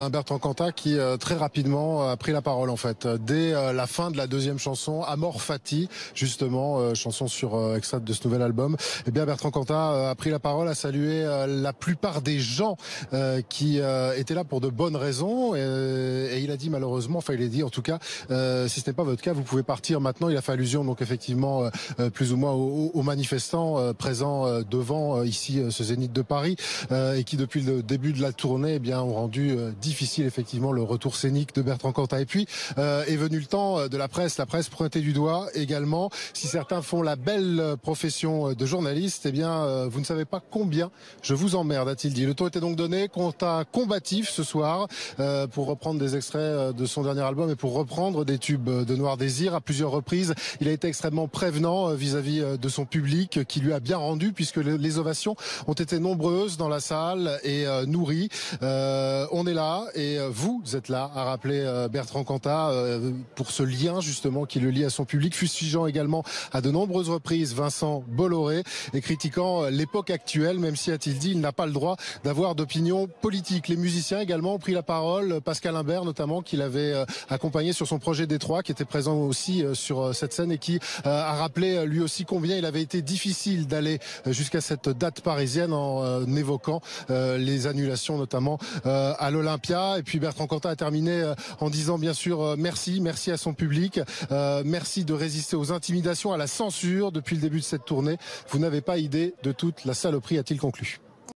Un Bertrand Cantat qui très rapidement a pris la parole en fait dès la fin de la deuxième chanson, Amor Fati, justement chanson sur extrait de ce nouvel album. Eh bien Bertrand Cantat a pris la parole, a salué la plupart des gens qui étaient là pour de bonnes raisons et il a dit malheureusement, enfin il a dit en tout cas, si ce n'est pas votre cas, vous pouvez partir maintenant. Il a fait allusion donc effectivement plus ou moins aux manifestants présents devant ici ce Zénith de Paris et qui depuis le début de la tournée eh bien ont rendu difficile effectivement le retour scénique de Bertrand Cantat. Et puis est venu le temps de la presse pointée du doigt également. Si certains font la belle profession de journaliste, eh bien vous ne savez pas combien je vous emmerde, a-t-il dit. Le ton était donc donné. Cantat combatif ce soir pour reprendre des extraits de son dernier album et pour reprendre des tubes de Noir Désir à plusieurs reprises. Il a été extrêmement prévenant vis-à-vis de son public qui lui a bien rendu puisque les ovations ont été nombreuses dans la salle et nourries. On est là et vous êtes là à rappeler Bertrand Cantat pour ce lien justement qui le lie à son public, fustigeant également à de nombreuses reprises Vincent Bolloré et critiquant l'époque actuelle, même si, a-t-il dit, il n'a pas le droit d'avoir d'opinion politique. Les musiciens également ont pris la parole, Pascal Imbert notamment, qui l'avait accompagné sur son projet Détroit, qui était présent aussi sur cette scène et qui a rappelé lui aussi combien il avait été difficile d'aller jusqu'à cette date parisienne en évoquant les annulations notamment à l'Olympia. Et puis Bertrand Cantat a terminé en disant bien sûr merci à son public, merci de résister aux intimidations, à la censure depuis le début de cette tournée. Vous n'avez pas idée de toute la saloperie, a-t-il conclu.